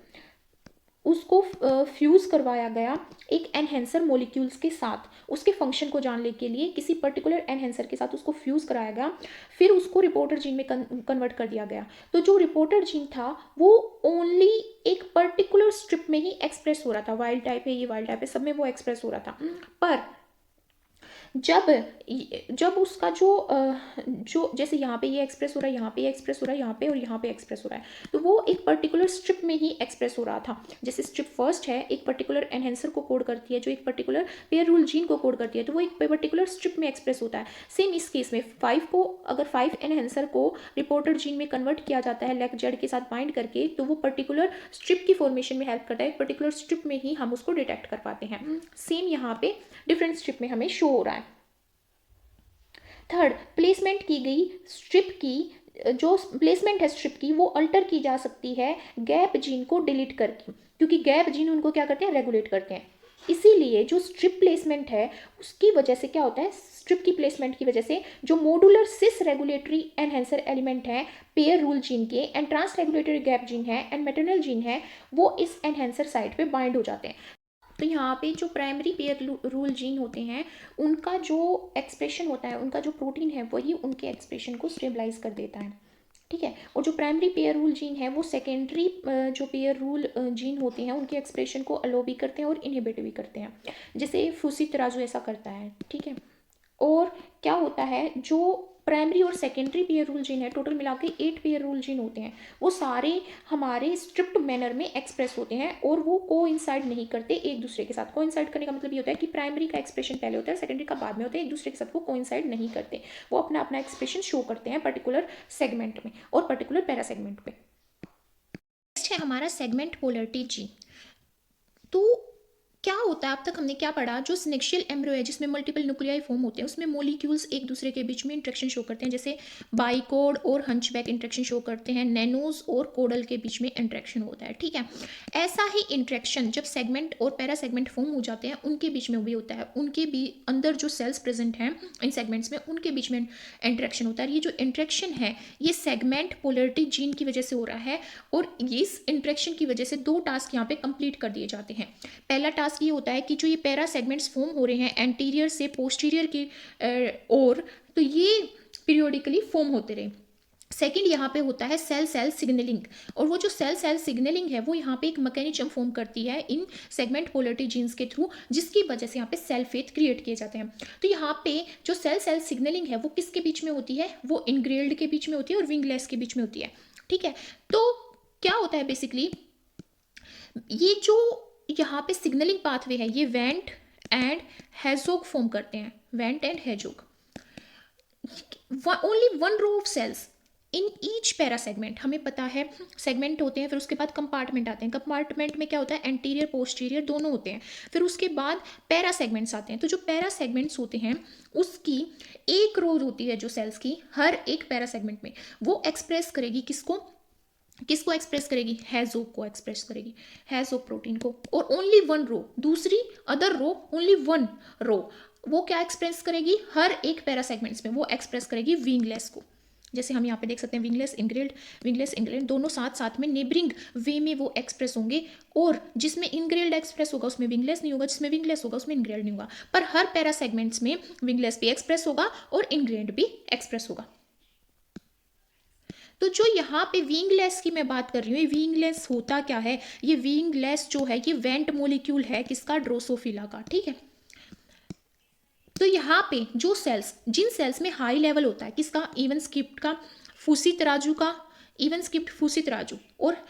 उसको फ्यूज़ करवाया गया एक एनहेंसर मॉलिक्यूल्स के साथ, उसके फंक्शन को जानने के लिए किसी पर्टिकुलर एनहेंसर के साथ उसको फ्यूज़ कराया गया, फिर उसको रिपोर्टर जीन में कन्वर्ट कर दिया गया। तो जो रिपोर्टर जीन था वो ओनली एक पर्टिकुलर स्ट्रिप में ही एक्सप्रेस हो रहा था, वाइल्ड टाइप है, ये वाइल्ड टाइप है, सब में वो एक्सप्रेस हो रहा था। पर जब जब उसका जो जैसे यहाँ पे ये एक्सप्रेस हो रहा है, यहाँ पे ये एक्सप्रेस हो रहा है, यहाँ पे और यहाँ पे एक्सप्रेस हो रहा है, तो वो एक पर्टिकुलर स्ट्रिप में ही एक्सप्रेस हो रहा था। जैसे स्ट्रिप फर्स्ट है, एक पर्टिकुलर एनहेंसर को कोड करती है, जो एक पर्टिकुलर पेयर रूल जीन को कोड करती है, तो वो एक पर्टिकुलर स्ट्रिप में एक्सप्रेस होता है। सेम इस केस में 5 को, अगर 5 एनहेंसर को रिपोर्टर जीन में कन्वर्ट किया जाता है लेग जेड के साथ बाइंड करके, तो वो पर्टिकुलर स्ट्रिप की फॉर्मेशन में हेल्प करता है, पर्टिकुलर स्ट्रिप में ही हम उसको डिटेक्ट कर पाते हैं। सेम यहाँ पे डिफरेंट स्ट्रिप में हमें शो हो रहा है। थर्ड, प्लेसमेंट की गई स्ट्रिप की, जो प्लेसमेंट है स्ट्रिप की, वो अल्टर की जा सकती है गैप जीन को डिलीट करके, क्योंकि गैप जीन उनको क्या करते हैं, रेगुलेट करते हैं। इसीलिए जो स्ट्रिप प्लेसमेंट है उसकी वजह से क्या होता है, स्ट्रिप की प्लेसमेंट की वजह से जो modular cis regulatory enhancer element है पेयर रूल जीन के, and trans regulatory gap gene है एंड मैटरनल जीन है, वो इस एनहेंसर साइट पे बाइंड हो जाते हैं। तो यहाँ पे जो प्राइमरी पेयर रूल जीन होते हैं उनका जो एक्सप्रेशन होता है, उनका जो प्रोटीन है वही उनके एक्सप्रेशन को स्टेबलाइज कर देता है, ठीक है। और जो प्राइमरी पेयर रूल जीन है वो सेकेंडरी जो पेयर रूल जीन होते हैं उनके एक्सप्रेशन को अलो भी करते हैं और इनहिबिट भी करते हैं, जैसे फूसी तराजू ऐसा करता है, ठीक है। और क्या होता है, जो प्राइमरी और सेकेंडरी पेयर रूल जीन है, टोटल मिला के 8 पेयर रूल जीन होते हैं, वो सारे हमारे स्ट्रिप्ट मैनर में एक्सप्रेस होते हैं और वो कोइंसाइड नहीं करते एक दूसरे के साथ। कोइंसाइड करने का मतलब ये होता है कि प्राइमरी का एक्सप्रेशन पहले होता है, सेकेंडरी का बाद में होता है, एक दूसरे के साथ वो कोइंसाइड नहीं करते, वो अपना अपना एक्सप्रेशन शो करते हैं पर्टिकुलर सेगमेंट में और पर्टिकुलर पैरा सेगमेंट में। नेक्स्ट है हमारा सेगमेंट पोलरिटी जीन। तो क्या होता है, अब तक हमने क्या पढ़ा, जो सिनेक्शियल एम्ब्रियो है जिसमें मल्टीपल न्यूक्लियाई फॉर्म होते हैं उसमें मॉलिक्यूल्स एक दूसरे के बीच में इंट्रैक्शन शो करते हैं, जैसे बाइकोड और हंचबैक इंट्रैक्शन शो करते हैं, नैनोज और कोडल के बीच में इंट्रैक्शन होता है, ठीक है। ऐसा ही इंट्रैक्शन जब सेगमेंट और पैरा सेगमेंट फॉर्म हो जाते हैं उनके बीच में भी होता है, उनके भी अंदर जो सेल्स प्रेजेंट हैं इन सेगमेंट्स में उनके बीच में इंट्रैक्शन होता है। ये जो इंट्रैक्शन है ये सेगमेंट पोलरिटी जीन की वजह से हो रहा है और इस इंट्रैक्शन की वजह से 2 टास्क यहाँ पे कंप्लीट कर दिए जाते हैं। पहला टास्क ये होता है कि जो ये पैरा सेगमेंट्स फॉर्म हो रहे हैं एंटीरियर से पोस्टीरियर की ओर, तो ये पीरियोडिकली फॉर्म होते रहे। सेकेंड यहाँ पे होता है सेल सेल सिग्नलिंग, और वो जो सेल सेल सिग्नलिंग है वो यहाँ पे एक मैकेनिज्म फॉर्म करती है इन सेगमेंट पोलरिटी जीन्स के थ्रू, जिसकी वजह से यहाँ पे सेल फेथ क्रिएट किए जाते हैं। तो यहाँ पे जो सेल सेल सिग्नलिंग है वो किसके बीच में होती है, वो इनग्रेल्ड के बीच में होती है और विंगलेस के बीच में होती है, ठीक है। तो क्या होता है बेसिकली, ये जो यहाँ पे सिग्नलिंग पाथवे है ये वेंट एंड हेजोग फॉर्म करते हैं, Wnt and hedgehog, only 1 row of cells in each parasegment. हमें पता है सेगमेंट होते हैं, फिर उसके बाद कंपार्टमेंट आते हैं, कंपार्टमेंट में क्या होता है, एंटीरियर पोस्टीरियर दोनों होते हैं, फिर उसके बाद पैरा सेगमेंट्स आते हैं। तो जो पैरा सेगमेंट्स होते हैं उसकी एक रो होती है जो सेल्स की, हर एक पैरा सेगमेंट में वो एक्सप्रेस करेगी किसको एक्सप्रेस करेगी, हेजोग को एक्सप्रेस करेगी, हेजोग प्रोटीन को। और ओनली 1 रो, दूसरी अदर रो ओनली 1 रो वो क्या एक्सप्रेस करेगी, हर एक पैरा सेगमेंट्स में वो एक्सप्रेस करेगी विंगलेस को। जैसे हम यहाँ पे देख सकते हैं विंगलेस इनग्रेल्ड दोनों साथ साथ में नेबरिंग वे में वो एक्सप्रेस होंगे, और जिसमें इनग्रेल्ड एक्सप्रेस होगा उसमें विंगलेस नहीं होगा, जिसमें विंगलेस होगा उसमें इनग्रेल्ड नहीं होगा, पर हर पैरा सेगमेंट्स में विंगलेस भी एक्सप्रेस होगा और इनग्रेल्ड भी एक्सप्रेस होगा। तो जो यहाँ पे विंगलेस की मैं बात कर रही हूँ, ये विंगलेस होता क्या है, ये विंगलेस जो है ये वेंट मोलिक्यूल है किसका, ड्रोसोफिला का, ठीक है। तो यहाँ पे जो सेल्स, जिन सेल्स में हाई लेवल होता है किसका, इवन स्किप्ड का, फूसी तराजू का, इवन स्किप्ड फूसी तराजू, और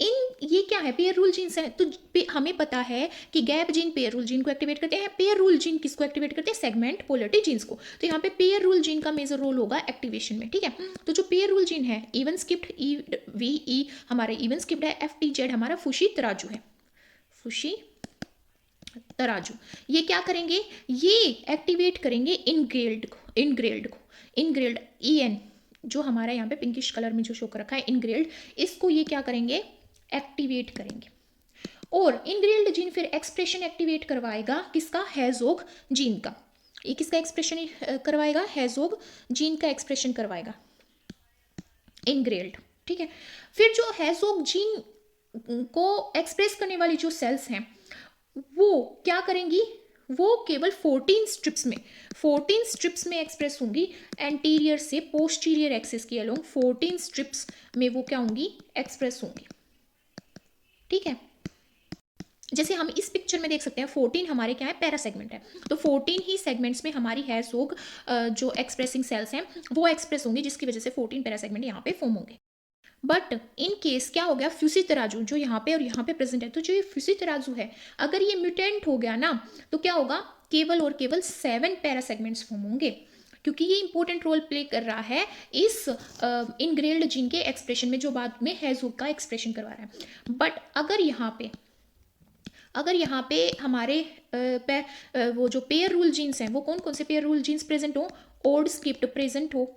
इन ये क्या है, पेयर रूल जीन्स है। तो हमें पता है कि gap gene pair rule gene को एक्टिवेट करते हैं, पेयर रूल जीन किसको एक्टिवेट करते हैं, सेगमेंट पोलरिटी जीन्स को। तो यहाँ पे पेयर रूल जीन का मेजर रोल होगा एक्टिवेशन में, ठीक है। तो जो पेयर रूल जीन है इवन स्किप्ड VE हमारा इवन स्किप्ड है, FTZ हमारा फूसी तराजू है, फूसी तराजू, ये क्या करेंगे, ये एक्टिवेट करेंगे इनग्रेल्ड EN जो हमारा यहाँ पे पिंकिश कलर में जो शो कर रखा है इनग्रेल्ड, इसको ये क्या करेंगे, एक्टिवेट करेंगे। और इनग्रेल्ड जीन फिर एक्सप्रेशन एक्टिवेट करवाएगा किसका, हेजोग जीन का। ये किसका एक्सप्रेशन करवाएगा, हेजोग जीन का एक्सप्रेशन करवाएगा इनग्रेल्ड, ठीक है। फिर जो हेजोग जीन को एक्सप्रेस करने वाली जो सेल्स हैं वो क्या करेंगी, वो केवल 14 स्ट्रिप्स में एक्सप्रेस होंगी, एंटीरियर से पोस्टीरियर एक्सिस के अलोंग 14 स्ट्रिप्स में वो क्या होंगी, एक्सप्रेस होंगी। ठीक है, जैसे हम इस पिक्चर में देख सकते हैं 14 हमारे क्या है, पैरा सेगमेंट है, तो 14 ही सेगमेंट्स में हमारी हेयर सोग जो एक्सप्रेसिंग सेल्स हैं वो एक्सप्रेस होंगी, जिसकी वजह से 14 पैरा सेगमेंट यहाँ पे फॉर्म होंगे। बट इन केस क्या हो गया, फ्यूसी तराजू जो यहाँ पे और यहाँ पे प्रेजेंट है, तो जो ये फ्यूसी तराजू है अगर ये म्यूटेंट हो गया ना तो क्या होगा, केवल और केवल 7 पैरा सेगमेंट्स फॉर्म होंगे, क्योंकि ये इंपॉर्टेंट रोल प्ले कर रहा है इस इनग्रेल्ड जीन के एक्सप्रेशन में, जो बाद में हेज़ोग का एक्सप्रेशन करवा रहा है। बट अगर यहाँ पे हमारे वो जो पेयर रूल जीन्स हैं, वो कौन कौन से पेयर रूल जीन्स प्रेजेंट हो, ओड स्किप्ड प्रेजेंट हो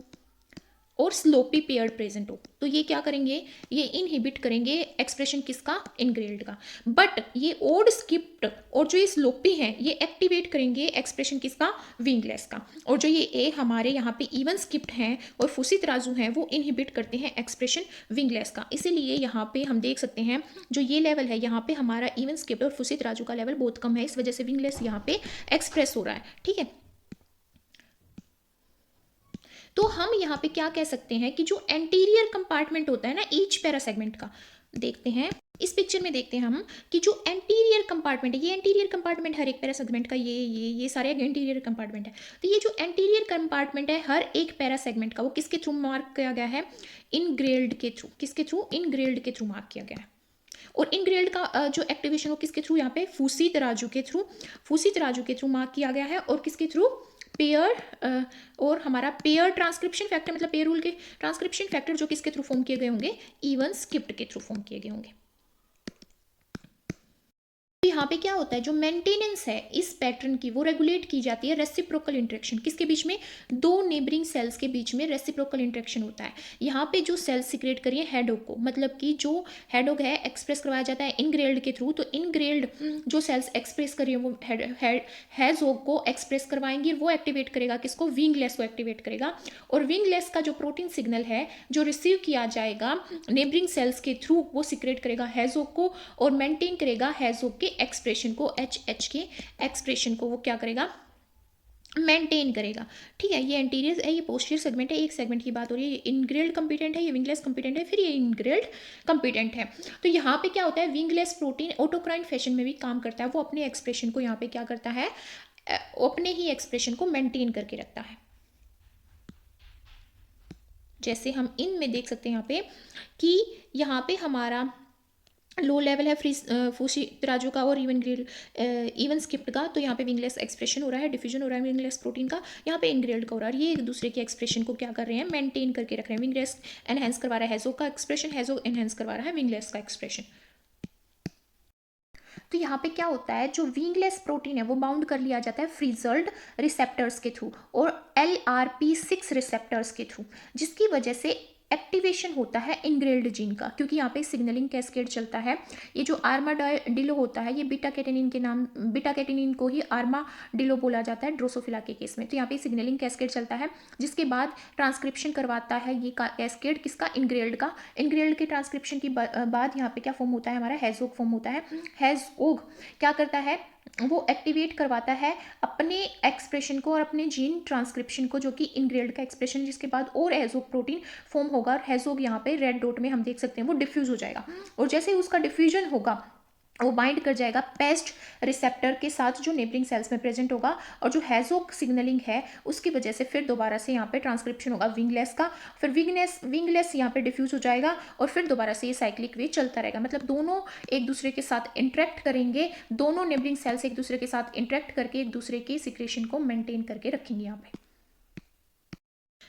और स्लोपी पेयर्ड प्रेजेंट हो, तो ये क्या करेंगे, ये इनहिबिट करेंगे एक्सप्रेशन किसका, इनग्रेल्ड का। बट ये ओड स्किप्ड और जो ये स्लोपी हैं ये एक्टिवेट करेंगे एक्सप्रेशन किसका, विंगलेस का। और जो ये ए हमारे यहाँ पे इवन स्किप्ड हैं और फुसी तराजू हैं वो इनहिबिट करते हैं एक्सप्रेशन विंगलेस का। इसीलिए यहाँ पे हम देख सकते हैं जो ये लेवल है यहाँ पे हमारा इवन स्किप्ड और फुसी तराजू का लेवल बहुत कम है, इस वजह से विंगलेस यहाँ पे एक्सप्रेस हो रहा है। ठीक है, तो हम यहाँ पे क्या कह सकते हैं कि जो एंटीरियर कंपार्टमेंट होता है ना ईच पैरा सेगमेंट का, देखते हैं इस पिक्चर में, देखते हैं हम कि जो एंटीरियर कंपार्टमेंट है, ये एंटीरियर कंपार्टमेंट हर एक पैरा सेगमेंट का, ये सारे एंटीरियर कंपार्टमेंट है, तो ये जो एंटीरियर कंपार्टमेंट है हर एक पैरा सेगमेंट का, वो किसके थ्रू मार्क किया गया है, इनग्रेल्ड के थ्रू, किसके थ्रू, इनग्रेल्ड के थ्रू मार्क किया गया है। और इनग्रेल्ड का जो एक्टिवेशन हो किसके थ्रू, यहाँ पे फूसी तराजू के थ्रू मार्क किया गया है, और किसके थ्रू, पेयर और हमारा पेयर ट्रांसक्रिप्शन फैक्टर, मतलब पेयर रूल के ट्रांसक्रिप्शन फैक्टर जो किसके थ्रू फॉर्म किए गए होंगे, इवन स्किप्ड के थ्रू फॉर्म किए गए होंगे। यहाँ पे क्या होता है, जो मेंटेनेंस है इस पैटर्न की वो रेगुलेट की जाती है रेसिप्रोकल इंटरेक्शन, किसके बीच में, दो नेबरिंग सेल्स के बीच में रेसिप्रोकल इंटरेक्शन होता है। यहाँ पे जो सेल्स सिक्रेट करिए हेडोग को, मतलब कि जो हेडोग है एक्सप्रेस करवाया जाता है इनग्रेल्ड के थ्रू, तो इनग्रेल्ड जो सेल्स एक्सप्रेस करिए वो हेजोग को एक्सप्रेस करवाएंगी, वो एक्टिवेट करेगा किसको, विंगलेस को एक्टिवेट करेगा। और विंगलेस का जो प्रोटीन सिग्नल है जो रिसीव किया जाएगा नेबरिंग सेल्स के थ्रू, वो सिक्रेट करेगा हेजोग को और मेंटेन करेगा हेजोग के एक्सप्रेशन को, एच के एक्सप्रेशन को वो क्या करेगा, मेंटेन करेगा। ठीक है, ये एंटीरियर है, ये पोस्टीरियर सेगमेंट है, एक सेगमेंट की बात हो रही है, ये इनग्रेल्ड कंपिटेंट है, ये विंगलेस कंपिटेंट है, फिर ये इनग्रेल्ड कंपिटेंट है। तो यहाँ पे क्या होता है, विंगलेस प्रोटीन ऑटोक्राइन फैशन में भी काम करता है, वो अपने एक्सप्रेशन को यहाँ पे क्या करता है, अपने ही एक्सप्रेशन को मेंटेन करके रखता है। जैसे हम इनमें देख सकते हैं यहाँ पे कि यहाँ पे हमारा लो लेवल है फूसी तराजू का और इवन स्किप्ड का, तो यहाँ पे विंगलेस एक्सप्रेशन हो रहा है, डिफ्यूजन हो रहा है विंगलेस प्रोटीन का, यहाँ पे इनग्रेल्ड का हो रहा है। ये एक दूसरे के एक्सप्रेशन को क्या कर रहे हैं, मेंटेन करके रख रहे हैं। विंगलेस एनहेंस करवा रहा है हेजो का एक्सप्रेशन, हेजो एनहेंस करवा रहा है विंगलेस का एक्सप्रेशन। तो यहाँ पे क्या होता है, जो विंगलेस प्रोटीन है वो बाउंड कर लिया जाता है फ्रीजल्ड रिसेप्टर्स के थ्रू और LRP6 रिसेप्टर्स के थ्रू, जिसकी वजह से एक्टिवेशन होता है इनग्रेल्ड जीन का, क्योंकि यहाँ पे सिग्नलिंग कैस्केड चलता है। ये जो आर्माडिलो होता है, ये बीटा कैटेनिन को ही आर्माडिलो बोला जाता है ड्रोसोफिला के केस में। तो यहाँ पे सिग्नलिंग कैस्केड चलता है, जिसके बाद ट्रांसक्रिप्शन करवाता है ये कैस्केड किसका, इनग्रेल्ड का। इनग्रेल्ड के ट्रांसक्रिप्शन की बाद यहाँ पे क्या फॉर्म होता है, हमारा हेजोग फॉर्म होता है। हेजोग क्या करता है, वो एक्टिवेट करवाता है अपने एक्सप्रेशन को और अपने जीन ट्रांसक्रिप्शन को, जो कि इनग्रेल्ड का एक्सप्रेशन, जिसके बाद और हेजोग प्रोटीन फॉर्म होगा। और हेजोग यहाँ पे रेड डॉट में हम देख सकते हैं वो डिफ्यूज हो जाएगा, और जैसे ही उसका डिफ्यूजन होगा वो बाइंड कर जाएगा पेस्ट रिसेप्टर के साथ जो नेबरिंग सेल्स में प्रेजेंट होगा, और जो हेजोग सिग्नलिंग है उसकी वजह से फिर दोबारा से यहाँ पे ट्रांसक्रिप्शन होगा विंगलेस का, फिर विंगलेस यहाँ पे डिफ्यूज हो जाएगा, और फिर दोबारा से ये साइक्लिक वे चलता रहेगा। मतलब दोनों एक दूसरे के साथ इंटरेक्ट करेंगे, दोनों नेबरिंग सेल्स एक दूसरे के साथ इंटरेक्ट करके एक दूसरे के सिक्रेशन को मेंटेन करके रखेंगे यहाँ पे।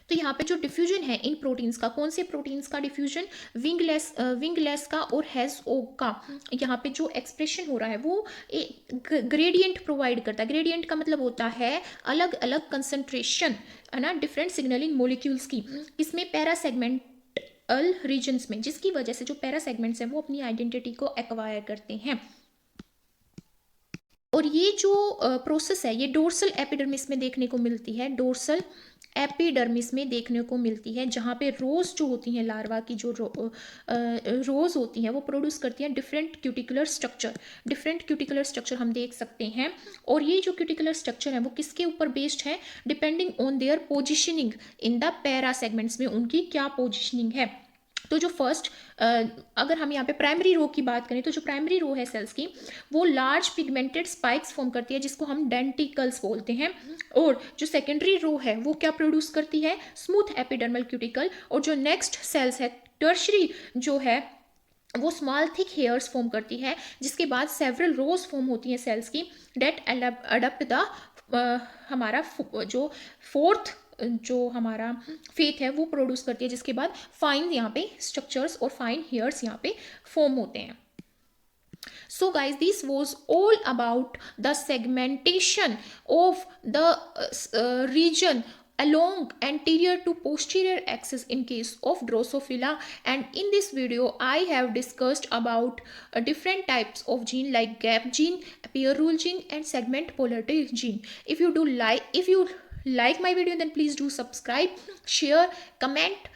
तो यहाँ पे जो डिफ्यूजन है इन प्रोटीन्स का, कौन से प्रोटीन्स का डिफ्यूजन, विंगलेस का और हेजोग का, यहाँ पे जो एक्सप्रेशन हो रहा है वो एक ग्रेडियंट प्रोवाइड करता है। ग्रेडियंट का मतलब होता है अलग अलग कंसंट्रेशन, है ना, डिफरेंट सिग्नलिंग मॉलिक्यूल्स की, इसमें पैरा सेगमेंटल रीजन्स में, जिसकी वजह से जो पैरा सेगमेंट्स हैं वो अपनी आइडेंटिटी को एक्वायर करते हैं। और ये जो प्रोसेस है ये डोर्सल एपिडर्मिस में देखने को मिलती है, डोर्सल एपिडर्मिस में देखने को मिलती है, जहाँ पे रोज जो होती हैं, लार्वा की जो रोज होती हैं वो प्रोड्यूस करती हैं different cuticular structure. Different cuticular structure हम देख सकते हैं, और ये जो क्यूटिकुलर स्ट्रक्चर है वो किसके ऊपर बेस्ड है, depending on their positioning in the para segments में उनकी क्या पोजिशनिंग है। तो जो फर्स्ट, अगर हम यहाँ पे प्राइमरी रो की बात करें, तो जो प्राइमरी रो है सेल्स की, वो लार्ज पिगमेंटेड स्पाइक्स फॉर्म करती है जिसको हम डेंटिकल्स बोलते हैं। और जो सेकेंडरी रो है वो क्या प्रोड्यूस करती है, स्मूथ एपिडर्मल क्यूटिकल। और जो नेक्स्ट सेल्स है, टर्शरी जो है, वो स्मॉल थिक हेयर्स फॉर्म करती है, जिसके बाद सेवरल रोज फॉर्म होती हैं सेल्स की, डेट अडप्ट द हमारा जो फोर्थ जो हमारा फेथ है वो प्रोड्यूस करती है, जिसके बाद फाइन यहाँ पे स्ट्रक्चर्स और फाइन हेयर्स यहाँ पे फॉर्म होते हैं। So guys, this was all about the segmentation of the region along anterior to posterior axis in case of Drosophila, and in this video I have discussed about different types of gene like gap gene, pair rule gene and segment polarity gene. If you like my video, then please do subscribe, share, comment,